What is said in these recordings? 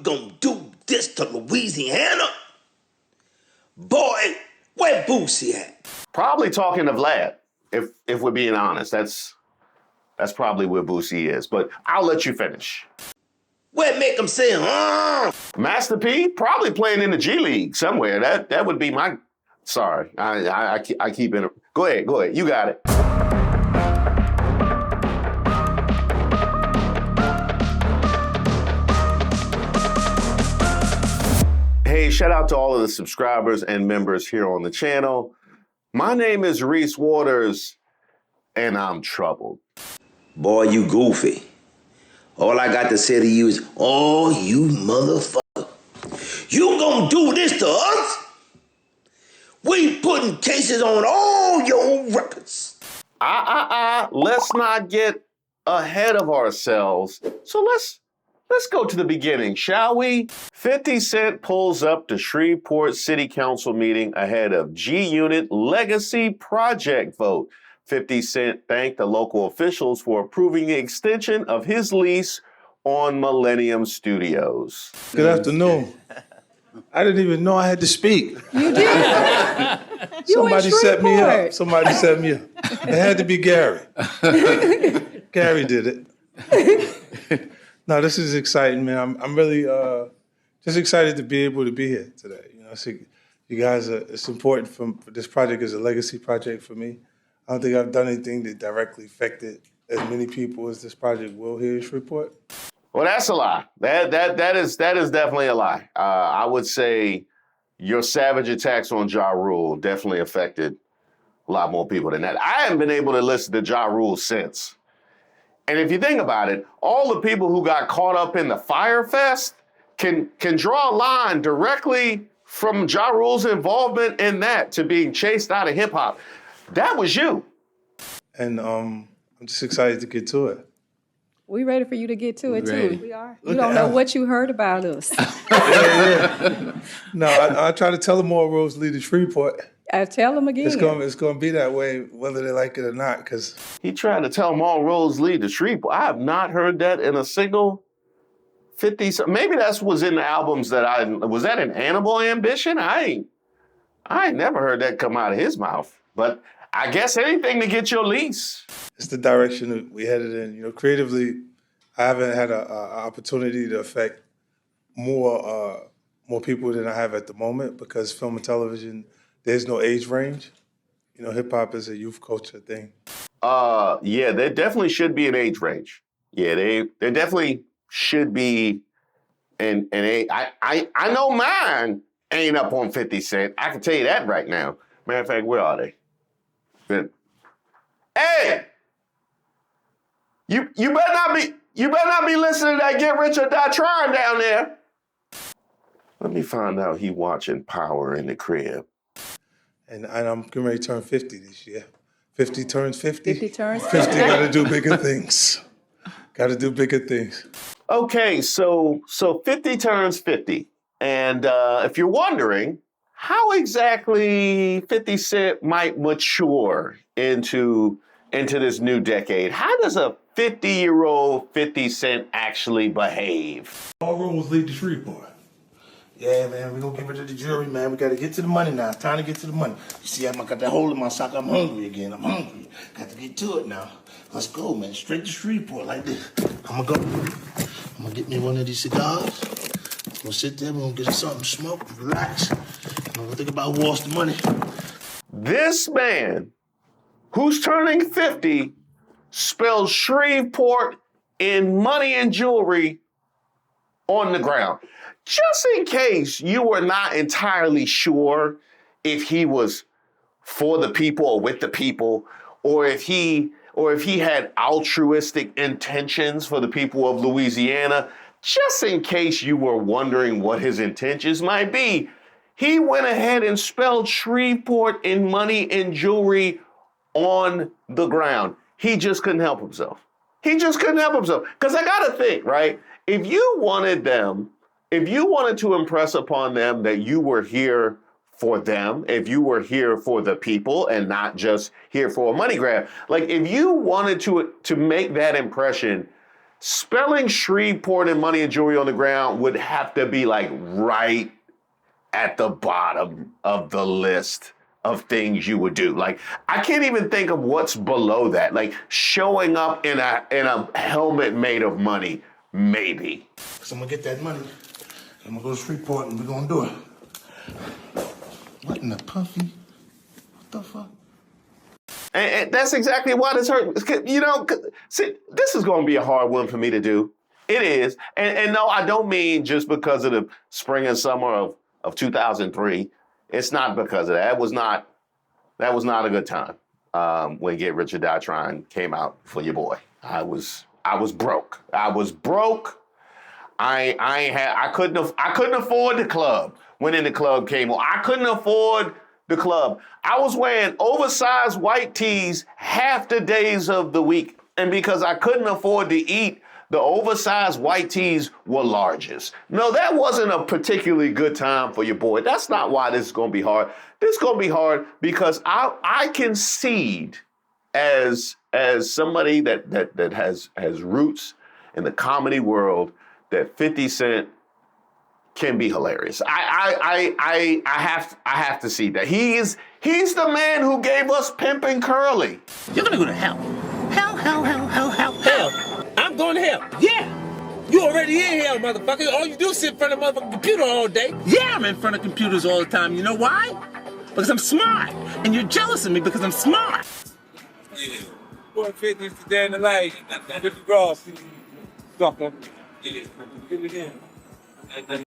gonna do this to Louisiana? Boy, where Boosie at? Probably talking to Vlad, if we're being honest. That's probably where Boosie is, but I'll let you finish. Where make him say, Master P, probably playing in the G League somewhere. That would be my, sorry, I keep in. Go ahead, you got it. Hey, shout out to all of the subscribers and members here on the channel. My name is Reese Waters, and I'm troubled. Boy, you goofy. All I got to say to you is, oh, you motherfucker. You gonna do this to us? We putting cases on all your records. Let's not get ahead of ourselves. So let's go to the beginning, shall we? 50 Cent pulls up to Shreveport City Council meeting ahead of G-Unit Legacy Project vote. 50 Cent thanked the local officials for approving the extension of his lease on Millennium Studios. Good afternoon. I didn't even know I had to speak. You did. Somebody set me up. Somebody set me up. It had to be Gary. Gary did it. No, this is exciting, man. I'm really just excited to be able to be here today. You know, I see you guys. It's important for this project is a legacy project for me. I don't think I've done anything that directly affected as many people as this project will here in Shreveport. Well, that's a lie. That is definitely a lie. I would say your savage attacks on Ja Rule definitely affected a lot more people than that. I haven't been able to listen to Ja Rule since. And if you think about it, all the people who got caught up in the Fire Fest can draw a line directly from Ja Rule's involvement in that to being chased out of hip hop. That was you. And I'm just excited to get to it. We ready for you to get to it Ready. too. We are. You don't know what you heard about us. No, I try to tell them all roads lead to Shreveport. I tell them again. It's going to be that way, whether they like it or not. Because He tried to tell them all roads lead to Shreveport. I have not heard that in a single 50. Maybe that was in the albums was that an Animal Ambition? I ain't never heard that come out of his mouth. But I guess anything to get your lease. it's the direction that we headed in. You know, creatively, I haven't had an opportunity to affect more people than I have at the moment because film and television, there's no age range. You know, hip hop is a youth culture thing. Yeah, there definitely should be an age range. Yeah, there definitely should be an age. I know mine ain't up on 50 Cent. I can tell you that right now. Matter of fact, where are they? Hey! You better not be listening to that Get Rich or Die Trying down there. Let me find out he watching Power in the crib. And I'm getting ready to turn 50 this year. 50 turns 50. 50 turns 50 got to do bigger things. Got to do bigger things. Okay, so 50 turns 50. And if you're wondering how exactly 50 Cent might mature into this new decade, how does a 50-year-old 50 Cent actually behave? All roads lead to Shreveport. Yeah, man, we're gonna give it to the jury, man. We gotta get to the money now. It's time to get to the money. You see, I got that hole in my sock. I'm hungry again. I'm hungry. Got to get to it now. Let's go, man. Straight to Shreveport like this. I'm gonna get me one of these cigars. I'm gonna sit there. We're gonna get something to smoke, relax. I'm gonna think about who wants the money. This man, who's turning 50, spells Shreveport in money and jewelry on the ground. Just in case you were not entirely sure if he was for the people or with the people, or if he had altruistic intentions for the people of Louisiana, just in case you were wondering what his intentions might be, he went ahead and spelled Shreveport in money and jewelry on the ground. He just couldn't help himself. Because I gotta think, right? If you wanted to impress upon them that you were here for them, if you were here for the people and not just here for a money grab, like if you wanted to make that impression, spelling Shreveport and money and jewelry on the ground would have to be like right at the bottom of the list of things you would do. Like, I can't even think of what's below that. Like showing up in a helmet made of money, maybe. So I'm gonna get that money. I'm gonna go to Shreveport and we're gonna do it. What in the puffy? What the fuck? And that's exactly why this hurt. You know, see, this is going to be a hard one for me to do. It is. And no, I don't mean just because of the spring and summer of 2003. It's not because of that. That was not a good time when Get Rich or Die Trying came out for your boy. I was broke. I was broke. I couldn't afford the club when the club came on. I couldn't afford the club. I was wearing oversized white tees half the days of the week. And because I couldn't afford to eat, the oversized white tees were largest. No, that wasn't a particularly good time for your boy. That's not why this is going to be hard. This is going to be hard because I concede as somebody that has roots in the comedy world that 50 Cent can be hilarious. I have to see that. He's the man who gave us Pimpin' Curly. You're gonna go to hell. Hell. I'm going to hell. Yeah. You already in hell, motherfucker. All you do is sit in front of a motherfucking computer all day. Yeah, I'm in front of computers all the time. You know why? Because I'm smart. And you're jealous of me because I'm smart. Yeah. Boy, fitness today in the light. With the grass. Sucker. Yeah. Get it in.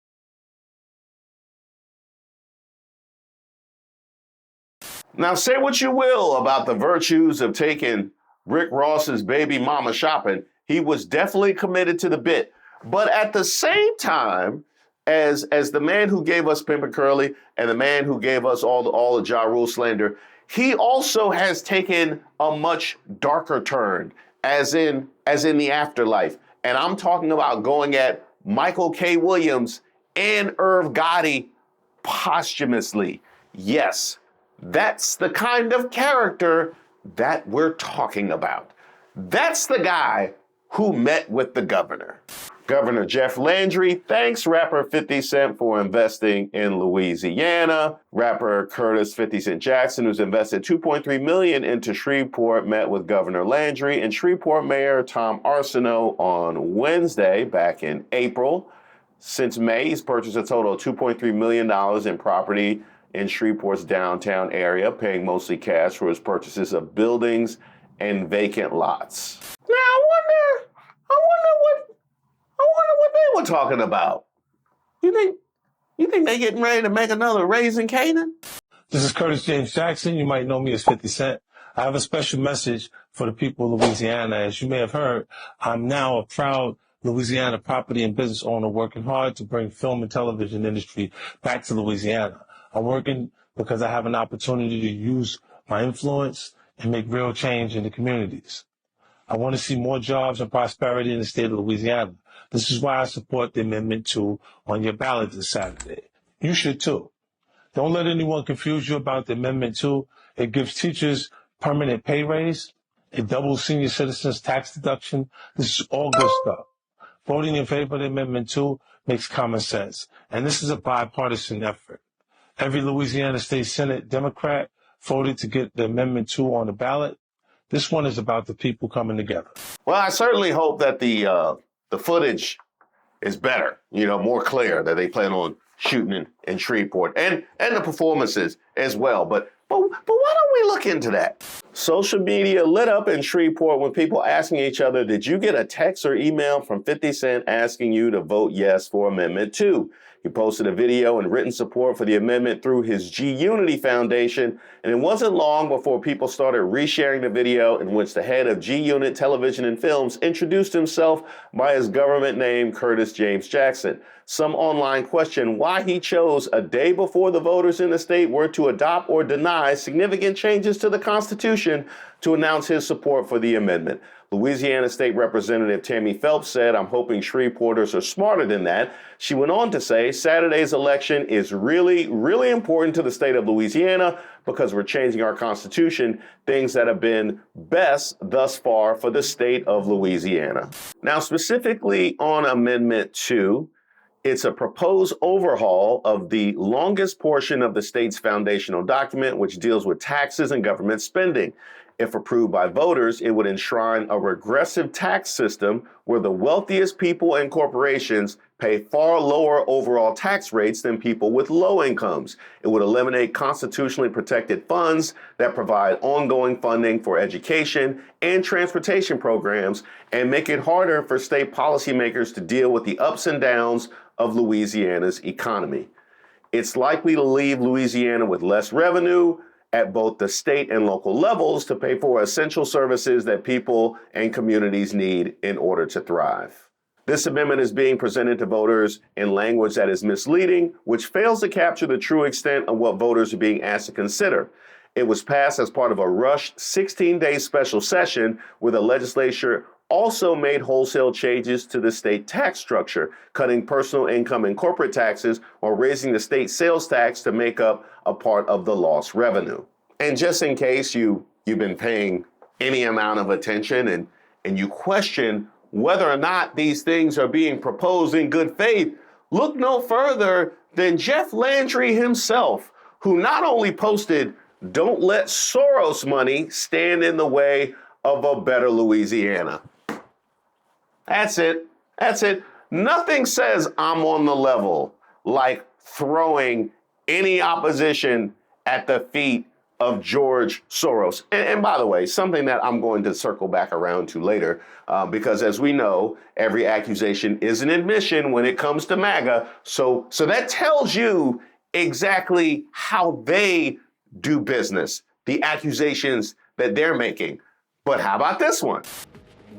Now, say what you will about the virtues of taking Rick Ross's baby mama shopping. He was definitely committed to the bit. But at the same time, as the man who gave us Pimpin' Curly and the man who gave us all the Ja Rule slander, he also has taken a much darker turn, as in the afterlife. And I'm talking about going at Michael K. Williams and Irv Gotti posthumously. Yes. That's the kind of character that we're talking about. That's the guy who met with the governor. Governor Jeff Landry thanks rapper 50 Cent for investing in Louisiana. Rapper Curtis 50 Cent Jackson, who's invested $2.3 million into Shreveport, met with Governor Landry and Shreveport Mayor Tom Arsenault on Wednesday, back in April. Since May, he's purchased a total of $2.3 million in property in Shreveport's downtown area, paying mostly cash for his purchases of buildings and vacant lots. Now, I wonder what they were talking about. You think they getting ready to make another Raising Canaan? This is Curtis James Jackson. You might know me as 50 Cent. I have a special message for the people of Louisiana. As you may have heard, I'm now a proud Louisiana property and business owner working hard to bring film and television industry back to Louisiana. I'm working because I have an opportunity to use my influence and make real change in the communities. I want to see more jobs and prosperity in the state of Louisiana. This is why I support the Amendment 2 on your ballot this Saturday. You should too. Don't let anyone confuse you about the Amendment 2. It gives teachers permanent pay raise. It doubles senior citizens tax deduction. This is all good stuff. Voting in favor of the Amendment 2 makes common sense. And this is a bipartisan effort. Every Louisiana State Senate Democrat voted to get the Amendment 2 on the ballot. This one is about the people coming together. Well, I certainly hope that the footage is better, more clear, that they plan on shooting in Shreveport, and the performances as well. But why don't we look into that? Social media lit up in Shreveport with people asking each other, did you get a text or email from 50 Cent asking you to vote yes for Amendment 2? He posted a video and written support for the amendment through his G-Unity Foundation, and it wasn't long before people started resharing the video in which the head of G-Unit Television and Films introduced himself by his government name, Curtis James Jackson. Some online questioned why he chose a day before the voters in the state were to adopt or deny significant changes to the Constitution to announce his support for the amendment. Louisiana State Representative Tammy Phelps said, "I'm hoping Shreveporters are smarter than that." She went on to say, "Saturday's election is really, really important to the state of Louisiana because we're changing our constitution, things that have been best thus far for the state of Louisiana." Now, specifically on Amendment 2, it's a proposed overhaul of the longest portion of the state's foundational document, which deals with taxes and government spending. If approved by voters, it would enshrine a regressive tax system where the wealthiest people and corporations pay far lower overall tax rates than people with low incomes. It would eliminate constitutionally protected funds that provide ongoing funding for education and transportation programs and make it harder for state policymakers to deal with the ups and downs of Louisiana's economy. It's likely to leave Louisiana with less revenue at both the state and local levels to pay for essential services that people and communities need in order to thrive. This amendment is being presented to voters in language that is misleading, which fails to capture the true extent of what voters are being asked to consider. It was passed as part of a rushed 16-day special session where the legislature also made wholesale changes to the state tax structure, cutting personal income and corporate taxes or raising the state sales tax to make up a part of the lost revenue. And just in case you've been paying any amount of attention and you question whether or not these things are being proposed in good faith, look no further than Jeff Landry himself, who not only posted, "Don't let Soros money stand in the way of a better Louisiana." That's it. That's it. Nothing says I'm on the level like throwing any opposition at the feet of George Soros. And by the way, something that I'm going to circle back around to later, because as we know, every accusation is an admission when it comes to MAGA. So that tells you exactly how they do business, the accusations that they're making. But how about this one?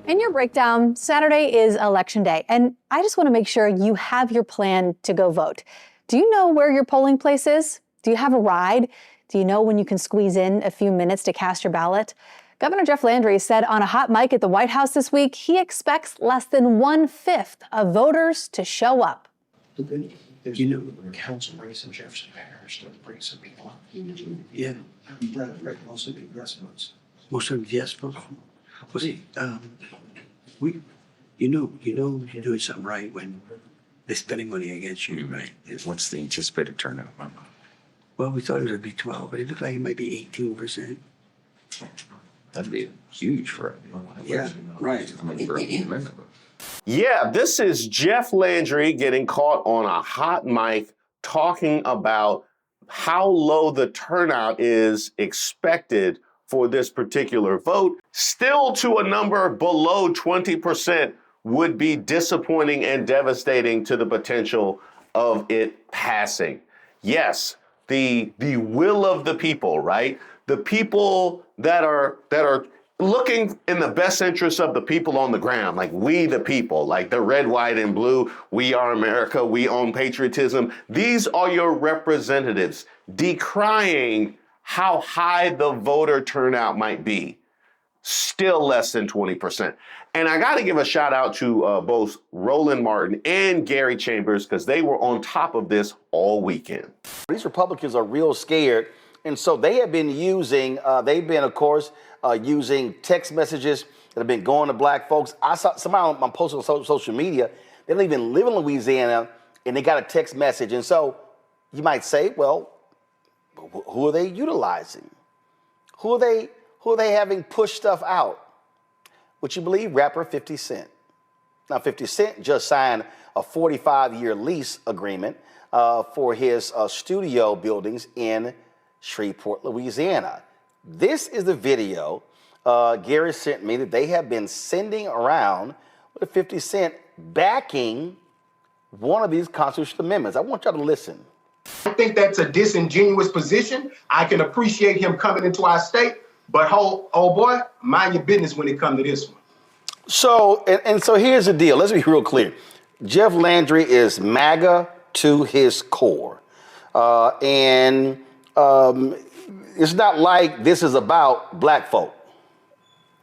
In your breakdown, Saturday is Election Day, and I just want to make sure you have your plan to go vote. Do you know where your polling place is? Do you have a ride? Do you know when you can squeeze in a few minutes to cast your ballot? Governor Jeff Landry said on a hot mic at the White House this week, he expects less than 1/5 of voters to show up. You know, council race in Jefferson Parish to bring some people up. Yeah, right, most of the yes votes. Most of the yes votes. Well, see, you're doing something right when they're spending money against you, right? What's the anticipated turnout? Well, we thought it would be 12, but it looked like it might be 18%. That'd be huge for it. Yeah, right. Yeah, this is Jeff Landry getting caught on a hot mic talking about how low the turnout is expected for this particular vote. Still to a number below 20% would be disappointing and devastating to the potential of it passing. Yes, the will of the people, right? The people that are looking in the best interest of the people on the ground, like we the people, like the red, white, and blue, we are America, we own patriotism. These are your representatives decrying how high the voter turnout might be. Still less than 20%. And I got to give a shout out to both Roland Martin and Gary Chambers because they were on top of this all weekend. These Republicans are real scared. And so they have been using, using text messages that have been going to black folks. I saw somebody on posting on social media, they don't even live in Louisiana, and they got a text message. And so you might say, well, who are they utilizing? Who are they having push stuff out? Would you believe rapper 50 Cent? Now, 50 Cent just signed a 45-year lease agreement for his studio buildings in Shreveport, Louisiana. This is the video Gary sent me that they have been sending around with 50 Cent backing one of these constitutional amendments. I want y'all to listen. I think that's a disingenuous position. I can appreciate him coming into our state, but oh boy, mind your business when it comes to this one. So, and so here's the deal. Let's be real clear. Jeff Landry is MAGA to his core. It's not like this is about black folk.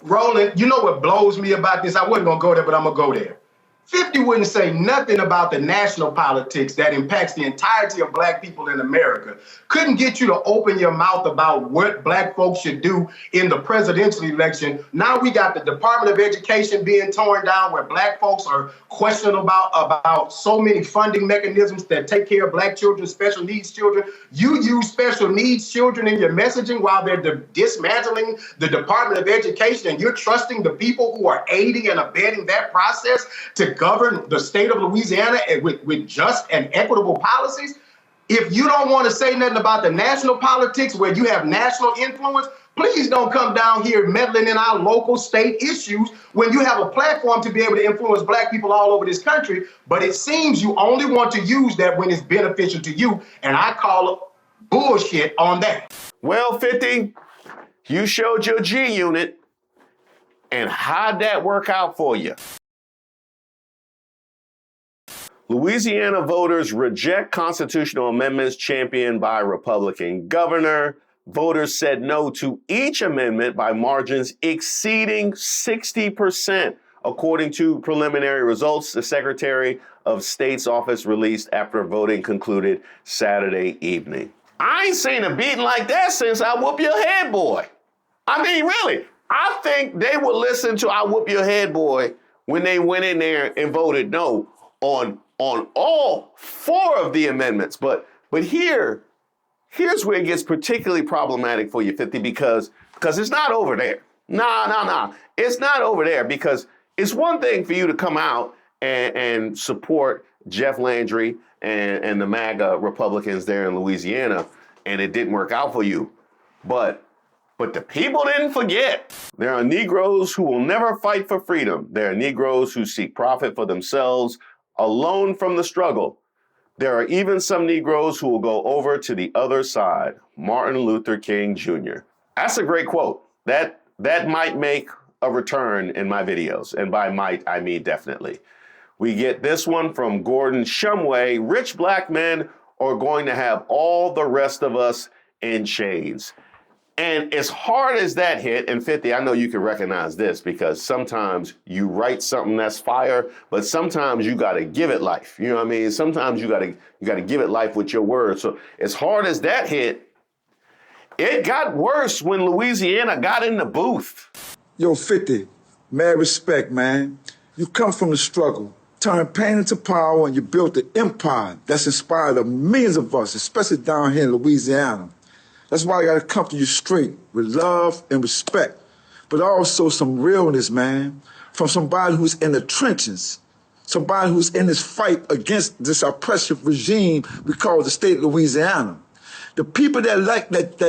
Roland, you know what blows me about this? I wasn't going to go there, but I'm going to go there. 50 wouldn't say nothing about the national politics that impacts the entirety of black people in America. Couldn't get you to open your mouth about what black folks should do in the presidential election. Now we got the Department of Education being torn down, where black folks are questioning about so many funding mechanisms that take care of black children, special needs children. You use special needs children in your messaging while they're dismantling the Department of Education, and you're trusting the people who are aiding and abetting that process to govern the state of Louisiana with just and equitable policies. If you don't want to say nothing about the national politics where you have national influence, please don't come down here meddling in our local state issues when you have a platform to be able to influence black people all over this country. But it seems you only want to use that when it's beneficial to you, and I call bullshit on that. Well, 50, you showed your G unit, and how'd that work out for you? Louisiana voters reject constitutional amendments championed by Republican governor. Voters said no to each amendment by margins exceeding 60%, according to preliminary results the Secretary of State's office released after voting concluded Saturday evening. I ain't seen a beating like that since I Whoop Your Head Boy. I mean, really, I think they would listen to I Whoop Your Head Boy when they went in there and voted no on all 4 of the amendments. But here's where it gets particularly problematic for you, 50, because it's not over there. Nah. It's not over there, because it's one thing for you to come out and support Jeff Landry and the MAGA Republicans there in Louisiana, and it didn't work out for you. But the people didn't forget. There are Negroes who will never fight for freedom. There are Negroes who seek profit for themselves, alone from the struggle. There are even some Negroes who will go over to the other side. Martin Luther King Jr. That's a great quote. That might make a return in my videos. And by might, I mean definitely. We get this one from Gordon Shumway. Rich black men are going to have all the rest of us in chains. And as hard as that hit, and 50, I know you can recognize this, because sometimes you write something that's fire, but sometimes you got to give it life. You know what I mean? Sometimes you got to give it life with your words. So as hard as that hit, it got worse when Louisiana got in the booth. Yo, 50, mad respect, man. You come from the struggle, turned pain into power, and you built an empire that's inspired millions of us, especially down here in Louisiana. That's why I gotta come to you straight with love and respect, but also some realness, man, from somebody who's in the trenches, somebody who's in this fight against this oppressive regime we call the state of Louisiana. The people that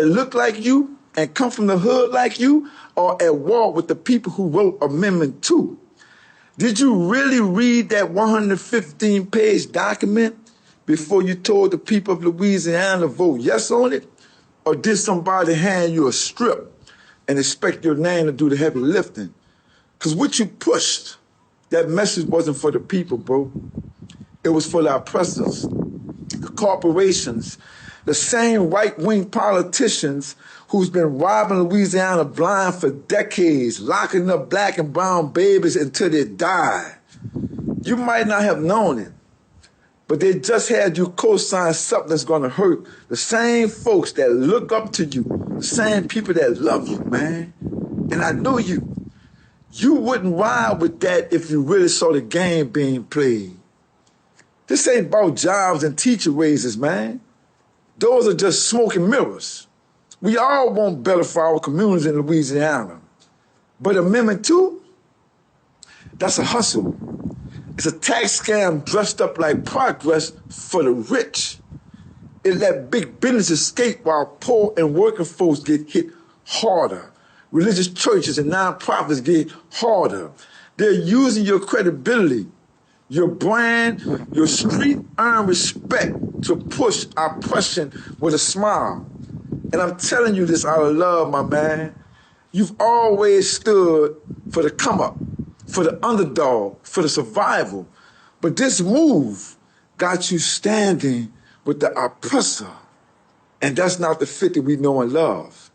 look like you and come from the hood like you are at war with the people who wrote Amendment 2. Did you really read that 115-page document before you told the people of Louisiana to vote yes on it? Or did somebody hand you a strip and expect your name to do the heavy lifting? Because what you pushed, that message wasn't for the people, bro. It was for the oppressors, the corporations, the same right-wing politicians who's been robbing Louisiana blind for decades, locking up black and brown babies until they die. You might not have known it, but they just had you co-sign something that's gonna hurt the same folks that look up to you, the same people that love you, man. And I know you. You wouldn't ride with that if you really saw the game being played. This ain't about jobs and teacher raises, man. Those are just smoke and mirrors. We all want better for our communities in Louisiana. But Amendment 2, that's a hustle. It's a tax scam dressed up like progress for the rich. It let big business escape while poor and working folks get hit harder. Religious churches and nonprofits get harder. They're using your credibility, your brand, your street-earned respect to push oppression with a smile. And I'm telling you this out of love, my man. You've always stood for the come-up, for the underdog, for the survival. But this move got you standing with the oppressor. And that's not the 50 we know and love.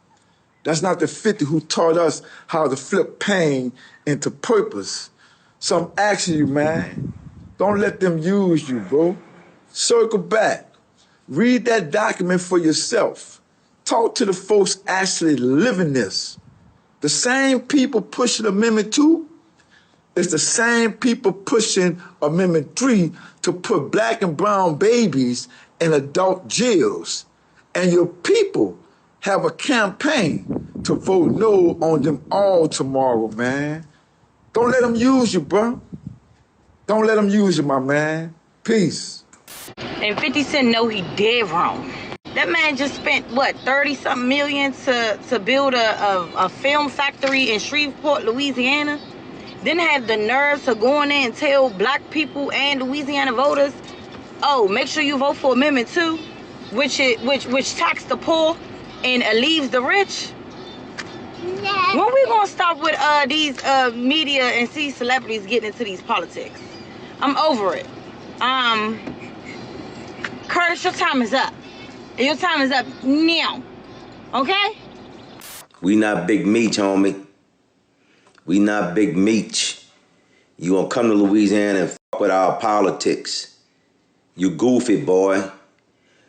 That's not the 50 who taught us how to flip pain into purpose. So I'm asking you, man, don't let them use you, bro. Circle back. Read that document for yourself. Talk to the folks actually living this. The same people pushing Amendment 2 is the same people pushing Amendment 3 to put black and brown babies in adult jails. And your people have a campaign to vote no on them all tomorrow, man. Don't let them use you, bro. Don't let them use you, my man. Peace. And 50 Cent know he dead wrong. That man just spent, what, 30-something million to build a film factory in Shreveport, Louisiana? Then have the nerve to go in there and tell black people and Louisiana voters, oh, make sure you vote for Amendment 2, which tax the poor and leaves the rich. When we gonna stop with these media and see celebrities getting into these politics? I'm over it. Curtis, your time is up. Your time is up now. Okay? We not Big Meech, homie. We not Big Meech. You gonna come to Louisiana and fuck with our politics. You goofy, boy.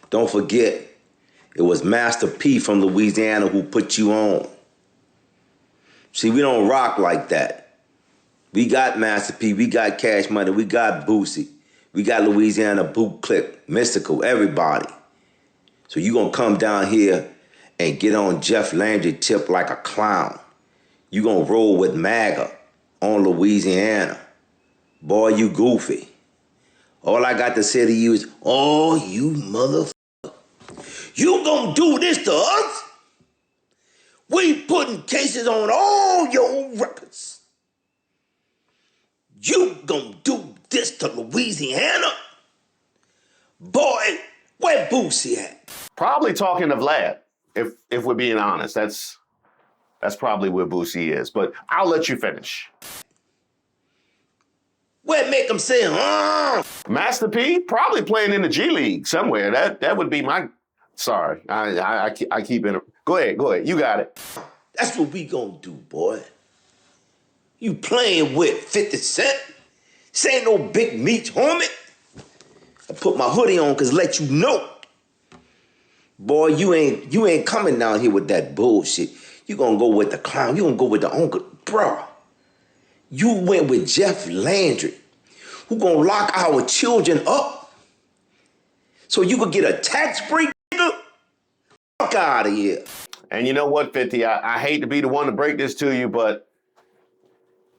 Don't forget, it was Master P from Louisiana who put you on. See, we don't rock like that. We got Master P, we got Cash Money, we got Boosie, we got Louisiana Boot Clip, Mystical, everybody. So you gonna come down here and get on Jeff Landry tip like a clown. You gonna roll with MAGA on Louisiana. Boy, you goofy. All I got to say to you is, oh, you motherfucker. You gonna do this to us? We putting cases on all your records. You gonna do this to Louisiana? Boy, where Boosie at? Probably talking to Vlad, if we're being honest. That's probably where Boosie is, but I'll let you finish. Where make him say, Master P, probably playing in the G League somewhere. That would be my... Sorry, I keep in... Go ahead, you got it. That's what we gonna do, boy. You playing with 50 Cent? This ain't no Big Meech, homie. I put my hoodie on cause let you know. Boy, you ain't coming down here with that bullshit. You gonna go with the clown. You gonna go with the uncle. Bruh, you went with Jeff Landry, who gonna lock our children up so you could get a tax break, nigga? Fuck out of here. And you know what, 50, I hate to be the one to break this to you, but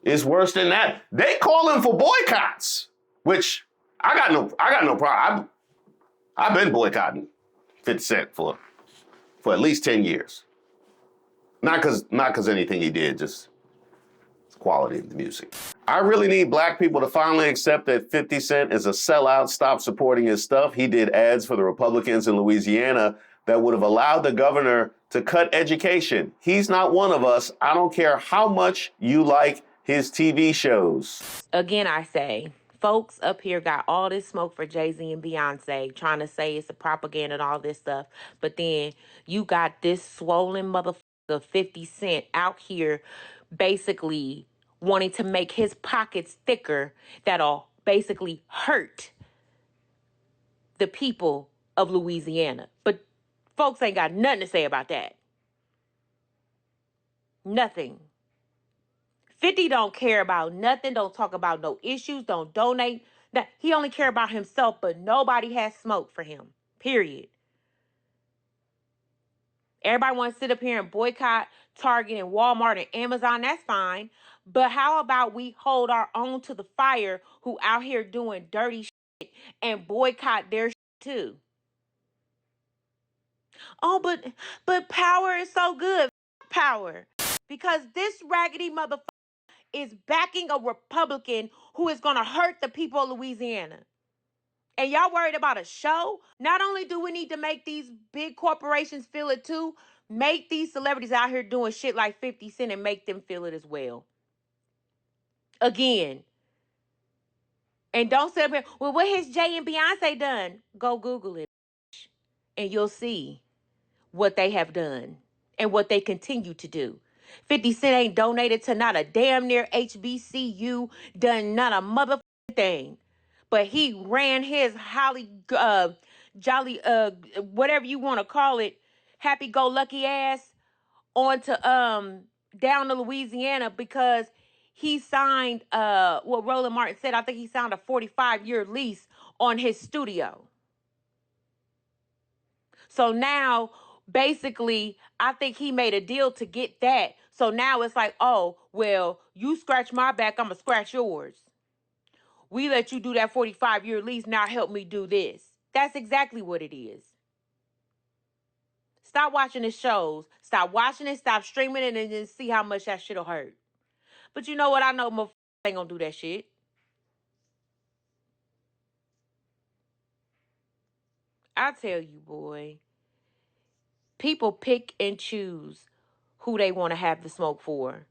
it's worse than that. They calling for boycotts, which I got no problem. I've been boycotting 50 Cent for at least 10 years. Not cause anything he did, just the quality of the music. I really need black people to finally accept that 50 Cent is a sellout. Stop supporting his stuff. He did ads for the Republicans in Louisiana that would have allowed the governor to cut education. He's not one of us. I don't care how much you like his TV shows. Again, I say, folks up here got all this smoke for Jay-Z and Beyonce, trying to say it's a propaganda and all this stuff. But then you got this swollen motherfucker 50 Cent out here basically wanting to make his pockets thicker that'll basically hurt the people of Louisiana. But folks ain't got nothing to say about that. Nothing. 50 don't care about nothing, don't talk about no issues, don't donate. He only care about himself, but nobody has smoke for him, period. Everybody want to sit up here and boycott Target and Walmart and Amazon, that's fine. But how about we hold our own to the fire who out here doing dirty shit and boycott their shit too? Oh, but power is so good. Power. Because this raggedy motherfucker is backing a Republican who is going to hurt the people of Louisiana. And y'all worried about a show? Not only do we need to make these big corporations feel it too, make these celebrities out here doing shit like 50 Cent and make them feel it as well. Again. And don't say, well, what has Jay and Beyonce done? Go Google it. And you'll see what they have done and what they continue to do. 50 Cent ain't donated to not a damn near HBCU, done not a motherfucking thing. But he ran his jolly, whatever you want to call it, happy-go-lucky ass onto down to Louisiana because he signed what Roland Martin said. I think he signed a 45-year lease on his studio. So now, basically, I think he made a deal to get that. So now it's like, oh, well, you scratch my back, I'm going to scratch yours. We let you do that 45-year lease, now help me do this. That's exactly what it is. Stop watching his shows. Stop watching it, stop streaming it, and then see how much that shit'll hurt. But you know what? I know motherfuckers ain't gonna do that shit. I tell you, boy, people pick and choose who they want to have the smoke for.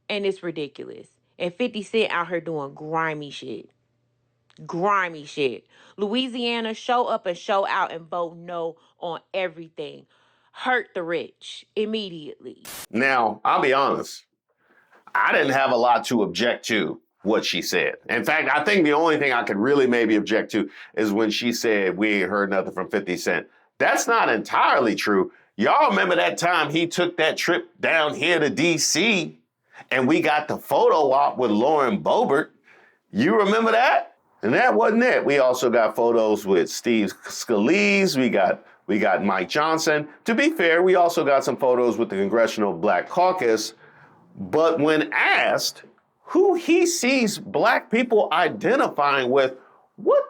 And it's ridiculous. And 50 Cent out here doing grimy shit. Grimy shit. Louisiana, show up and show out and vote no on everything. Hurt the rich immediately. Now, I'll be honest. I didn't have a lot to object to what she said. In fact, I think the only thing I could really maybe object to is when she said we ain't heard nothing from 50 Cent. That's not entirely true. Y'all remember that time he took that trip down here to D.C. and we got the photo op with Lauren Boebert? You remember that? And that wasn't it. We also got photos with Steve Scalise. We got Mike Johnson. To be fair, we also got some photos with the Congressional Black Caucus. But when asked who he sees black people identifying with, what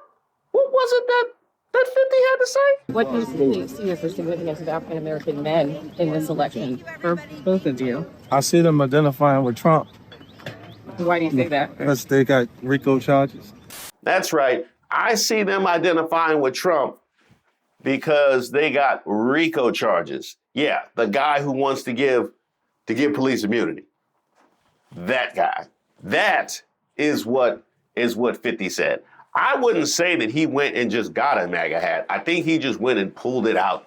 was it that 50 had to say? What do you see as the significance of African American men in this election for both of you? I see them identifying with Trump. Why do you say that? Because they got Rico charges. That's right. I see them identifying with Trump because they got Rico charges. Yeah, the guy who wants to give police immunity. That guy. That is what 50 said. I wouldn't say that he went and just got a MAGA hat. I think he just went and pulled it out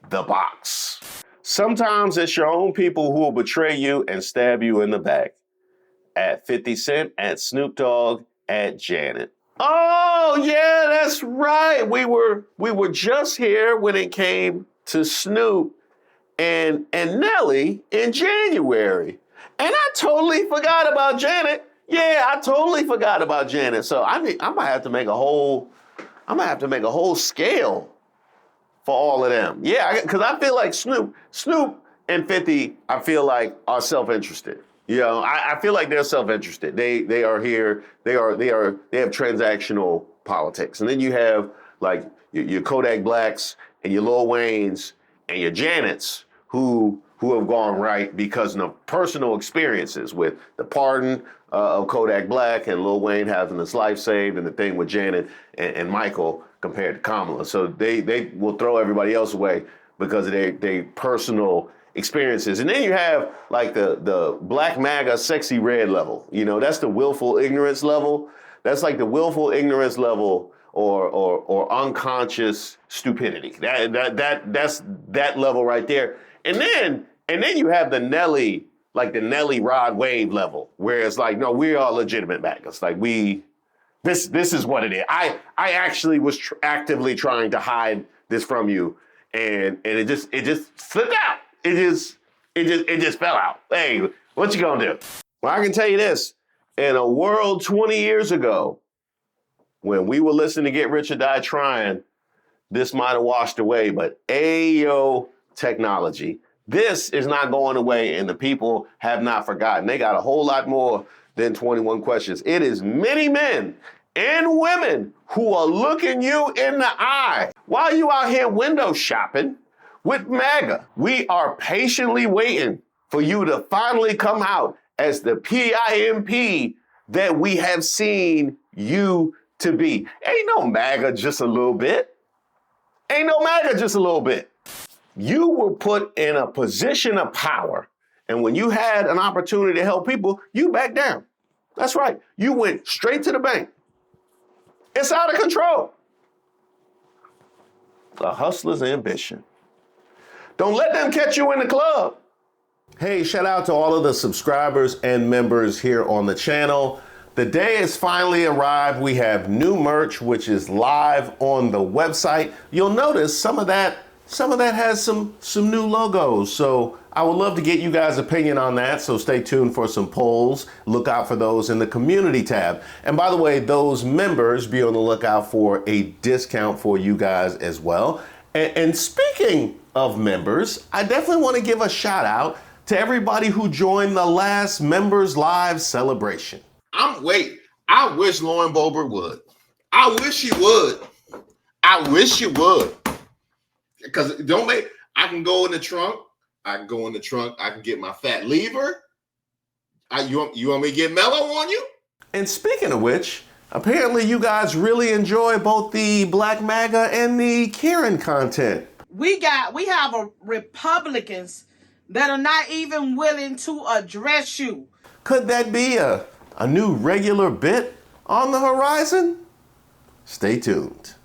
the box. Sometimes it's your own people who will betray you and stab you in the back. At 50 Cent, at Snoop Dogg, at Janet. Oh, yeah, that's right. We were just here when it came to Snoop and Nelly in January. And I totally forgot about Janet. Yeah, I totally forgot about Janet. So I'm gonna have to make a whole scale for all of them. Yeah, because I feel like Snoop and 50, I feel like are self-interested. You know, I feel like they're self-interested. They are here. They have transactional politics. And then you have like your Kodak Blacks and your Lil Waynes and your Janets who have gone right because of personal experiences with the pardon of Kodak Black and Lil Wayne having his life saved and the thing with Janet and Michael compared to Kamala. So they will throw everybody else away because of their personal experiences. And then you have like the Black Maga sexy red level. You know, that's the willful ignorance level. That's like the willful ignorance level or unconscious stupidity. That's that level right there. And then you have the Nelly Rod Wave level, where it's like, no, we are legitimate MAGAs. Like this is what it is. I actually was actively trying to hide this from you, and it just slipped out. It just fell out. Hey, what you gonna do? Well, I can tell you this: in a world 20 years ago, when we were listening to Get Rich or Die Trying, this might have washed away. But ayo, technology. This is not going away, and the people have not forgotten. They got a whole lot more than 21 questions. It is many men and women who are looking you in the eye while you out here window shopping with MAGA. We are patiently waiting for you to finally come out as the PIMP that we have seen you to be. Ain't no MAGA just a little bit. Ain't no MAGA just a little bit. You were put in a position of power, and when you had an opportunity to help people, you backed down. That's right. You went straight to the bank. It's out of control. A hustler's ambition. Don't let them catch you in the club. Hey, shout out to all of the subscribers and members here on the channel. The day has finally arrived. We have new merch, which is live on the website. You'll notice some of that has some new logos. So I would love to get you guys' opinion on that. So stay tuned for some polls. Look out for those in the community tab. And by the way, those members, be on the lookout for a discount for you guys as well. And speaking of members, I definitely want to give a shout out to everybody who joined the last Members Live celebration. I wish Lauren Boebert would. I wish you would. I wish you would. Because I can go in the trunk. I can get my fat lever. You want me to get mellow on you? And speaking of which, apparently you guys really enjoy both the Black Maga and the Karen content. We have Republicans that are not even willing to address you. Could that be a new regular bit on the horizon? Stay tuned.